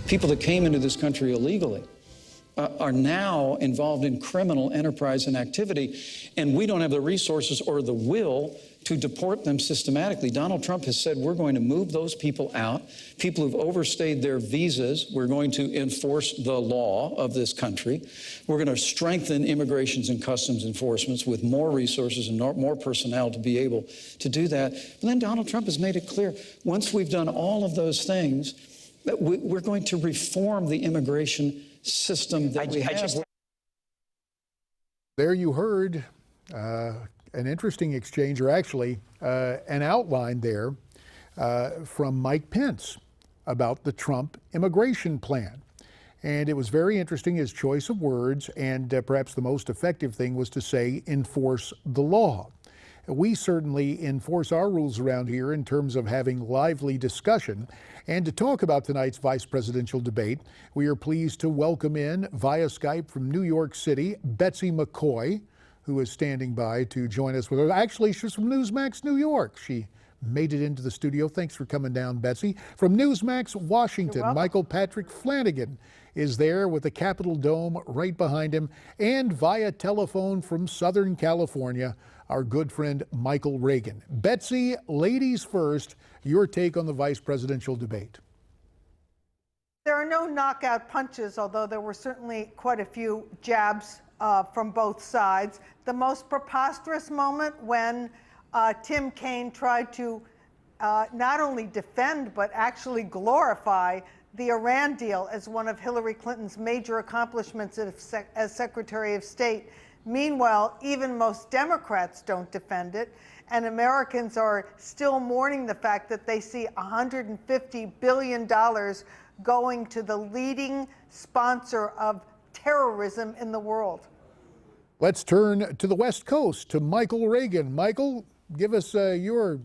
People that came into this country illegally are now involved in criminal enterprise and activity, and we don't have the resources or the will to deport them systematically. Donald Trump has said we're going to move those people out, people who've overstayed their visas. We're going to enforce the law of this country. We're going to strengthen immigrations and customs enforcements with more resources and more personnel to be able to do that. And then Donald Trump has made it clear, once we've done all of those things, that we're going to reform the immigration system that we have. There you heard an interesting exchange, or actually an outline there from Mike Pence about the Trump immigration plan. And it was very interesting, his choice of words, and perhaps the most effective thing was to say, enforce the law. We certainly enforce our rules around here in terms of having lively discussion. And to talk about tonight's vice presidential debate, we are pleased to welcome in via Skype from New York City, Betsy McCaughey, who is standing by to join us with her. Actually, she's from Newsmax, New York. She made it into the studio. Thanks for coming down, Betsy. From Newsmax, Washington, Michael Patrick Flanagan is there with the Capitol Dome right behind him. And via telephone from Southern California, our good friend Michael Reagan. Betsy, ladies first, your take on the vice presidential debate. There are no knockout punches, although there were certainly quite a few jabs from both sides. The most preposterous moment when Tim Kaine tried to not only defend but actually glorify the Iran deal as one of Hillary Clinton's major accomplishments as Secretary of State. Meanwhile, even most Democrats don't defend it, and Americans are still mourning the fact that they see $150 billion going to the leading sponsor of terrorism in the world. Let's turn to the West Coast, to Michael Reagan. Michael, give us your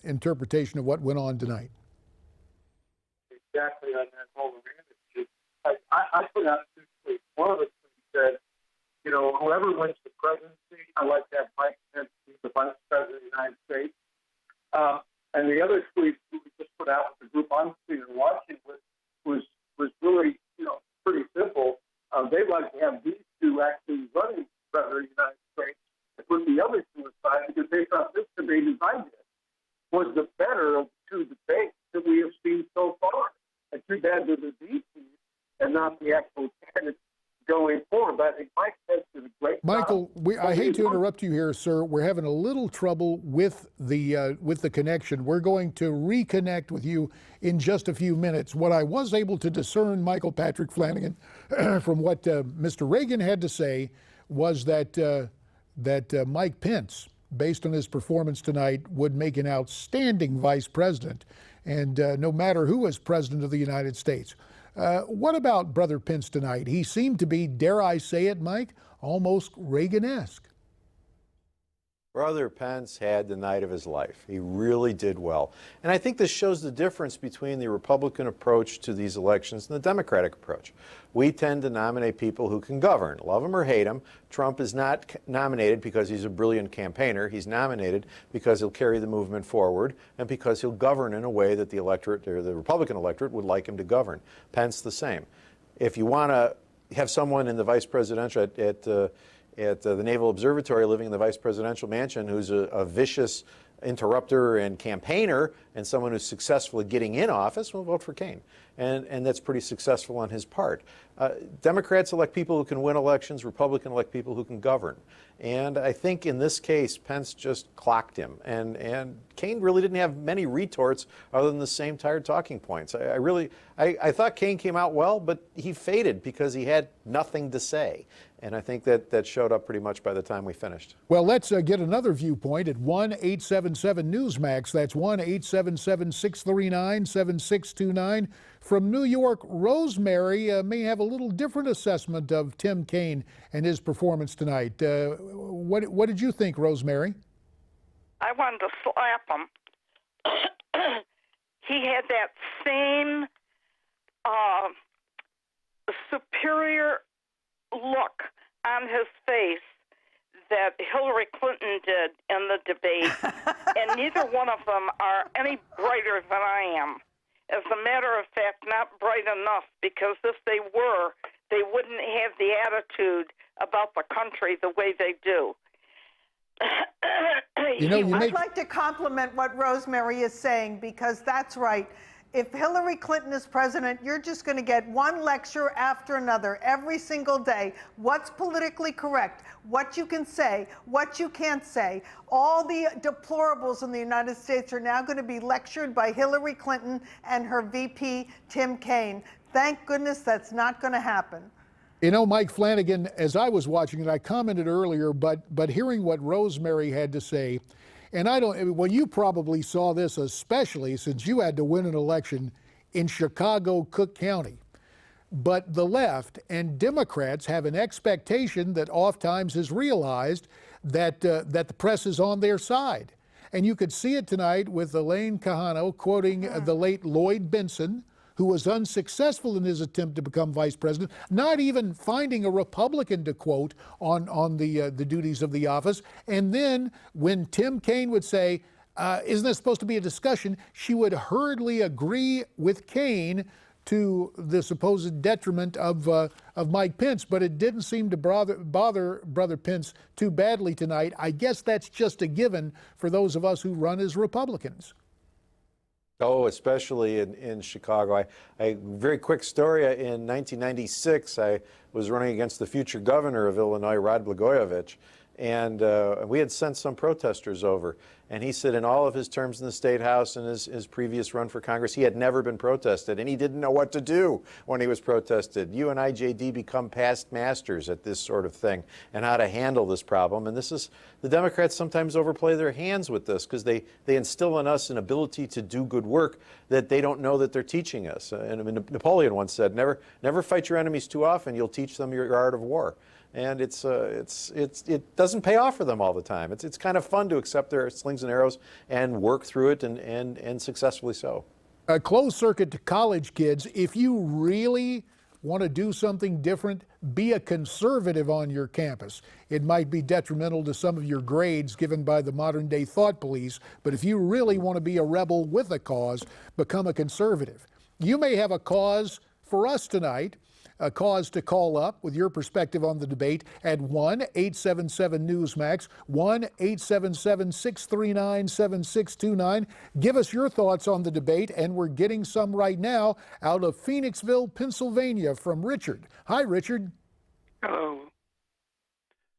interpretation of what went on tonight. Exactly on that whole Iran. I put out two tweets. One of the tweets said, you know, whoever wins the presidency, I like to have Mike Pence be the vice president of the United States. And the other tweet we just put out with the group I'm sitting and watching was really, you know, pretty simple. They'd like to have these two actually running for president of the United States and put the other two aside because they thought this debate, as I did, was the better of the two debates that we have seen so far. And too bad they're the DC and not the actual candidates going forward. But I think Mike Pence did a great Michael, job. I hate to interrupt you here, sir. We're having a little trouble with the connection. We're going to reconnect with you in just a few minutes. What I was able to discern, Michael Patrick Flanagan, from what Mr. Reagan had to say was that Mike Pence, based on his performance tonight, would make an outstanding vice president, and no matter who is president of the United States. What about Brother Pence tonight? He seemed to be, dare I say it, Mike, almost Reagan-esque. Brother Pence had the night of his life. He really did well. And I think this shows the difference between the Republican approach to these elections and the Democratic approach. We tend to nominate people who can govern, love him or hate him. Trump is not nominated because he's a brilliant campaigner. He's nominated because he'll carry the movement forward and because he'll govern in a way that the electorate, or the Republican electorate, would like him to govern. Pence the same. If you want to have someone in the vice presidential at the Naval Observatory living in the vice presidential mansion who's a vicious interrupter and campaigner and someone who's successful at getting in office, we'll vote for Kaine. And that's pretty successful on his part. Democrats elect people who can win elections. Republicans elect people who can govern. And I think in this case, Pence just clocked him. And Kaine really didn't have many retorts other than the same tired talking points. I thought Kaine came out well, but he faded because he had nothing to say. And I think that showed up pretty much by the time we finished. Well, let's get another viewpoint at 1-877-NEWSMAX. That's 1-877-639-7629. From New York, Rosemary may have a little different assessment of Tim Kaine and his performance tonight. What did you think, Rosemary? I wanted to slap him. He had that same superior look on his face that Hillary Clinton did in the debate, and neither one of them are any brighter than I am. as a matter of fact, not bright enough, because if they were, they wouldn't have the attitude about the country the way they do. I'd like to compliment what Rosemary is saying, because that's right. If Hillary Clinton is president, you're just going to get one lecture after another every single day. What's politically correct, what you can say, what you can't say. All the deplorables in the United States are now going to be lectured by Hillary Clinton and her VP, Tim Kaine. Thank goodness that's not going to happen. You know, Mike Flanagan, as I was watching it, I commented earlier, but hearing what Rosemary had to say, and well, you probably saw this, especially since you had to win an election in Chicago, Cook County. But the left and Democrats have an expectation that oftentimes is realized that the press is on their side. And you could see it tonight with Elaine Kahano quoting the late Lloyd Benson, who was unsuccessful in his attempt to become vice president, not even finding a Republican to quote on the duties of the office. And then when Tim Kaine would say, isn't this supposed to be a discussion, she would hurriedly agree with Kaine to the supposed detriment of Mike Pence. But it didn't seem to bother Brother Pence too badly tonight. I guess that's just a given for those of us who run as Republicans. Oh, especially in Chicago. A very quick story. In 1996, I was running against the future governor of Illinois, Rod Blagojevich, and we had sent some protesters over. And he said in all of his terms in the State House and his previous run for Congress, he had never been protested, and he didn't know what to do when he was protested. You and I, JD, become past masters at this sort of thing and how to handle this problem. And this is, the Democrats sometimes overplay their hands with this because they instill in us an ability to do good work that they don't know that they're teaching us. And I mean, Napoleon once said, never fight your enemies too often, you'll teach them your art of war. And it doesn't pay off for them all the time. It's kind of fun to accept their slings and arrows and work through it and successfully so. A closed circuit to college kids, if you really want to do something different, be a conservative on your campus. It might be detrimental to some of your grades given by the modern day thought police, but if you really want to be a rebel with a cause, become a conservative. You may have a cause for us tonight, a cause to call up with your perspective on the debate at 1-877-Newsmax, 1-877-639-7629. Give us your thoughts on the debate, and we're getting some right now out of Phoenixville, Pennsylvania from Richard. Hi, Richard. Hello.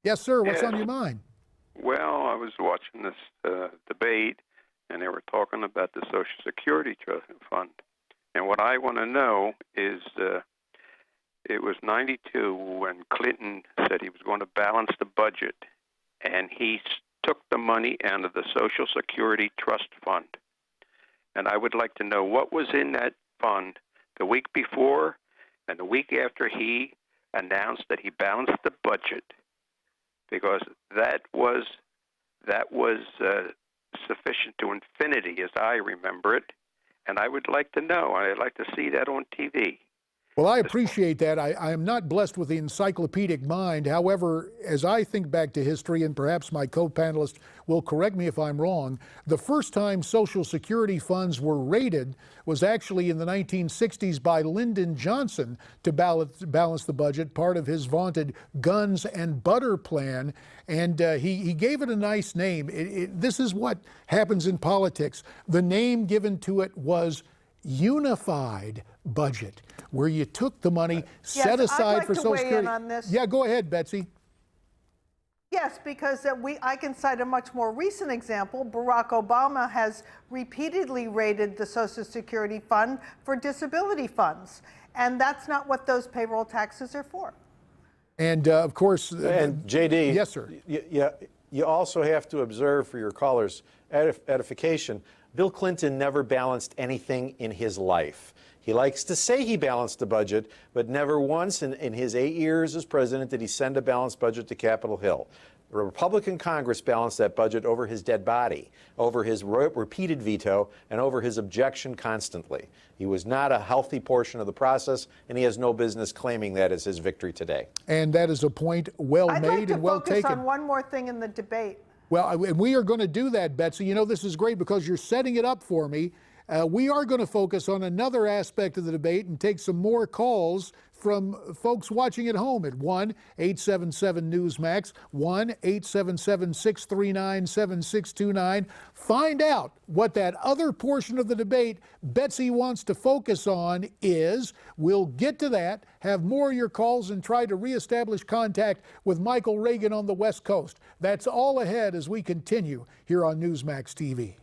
Yes, sir. What's on your mind? Well, I was watching this debate, and they were talking about the Social Security Trust Fund. And what I want to know is it was 92 when Clinton said he was going to balance the budget, and he took the money out of the Social Security Trust Fund. And I would like to know what was in that fund the week before and the week after he announced that he balanced the budget, because that was sufficient to infinity as I remember it. And I would like to know. I'd like to see that on TV. Well, I appreciate that. I am not blessed with the encyclopedic mind. However, as I think back to history, and perhaps my co-panelist will correct me if I'm wrong, the first time Social Security funds were raided was actually in the 1960s by Lyndon Johnson to balance the budget, part of his vaunted guns and butter plan. And he gave it a nice name. This is what happens in politics. The name given to it was unified budget, where you took the money set aside for Social Security. On this. Yeah, go ahead, Betsy. Yes, because I can cite a much more recent example. Barack Obama has repeatedly raided the Social Security Fund for disability funds, and that's not what those payroll taxes are for. And of course, and JD, yes, sir. You also have to observe, for your callers' edification, Bill Clinton never balanced anything in his life. He likes to say he balanced the budget, but never once in his 8 years as president did he send a balanced budget to Capitol Hill. The Republican Congress balanced that budget over his dead body, over his repeated veto, and over his objection constantly. He was not a healthy portion of the process, and he has no business claiming that as his victory today. And that is a point well made and well taken. I'd like to focus on one more thing in the debate. Well, and we are going to do that, Betsy. You know, this is great because you're setting it up for me. We are going to focus on another aspect of the debate and take some more calls from folks watching at home at 1-877-Newsmax, 1-877-639-7629. Find out what that other portion of the debate Betsy wants to focus on is. We'll get to that, have more of your calls, and try to reestablish contact with Michael Reagan on the West Coast. That's all ahead as we continue here on Newsmax TV.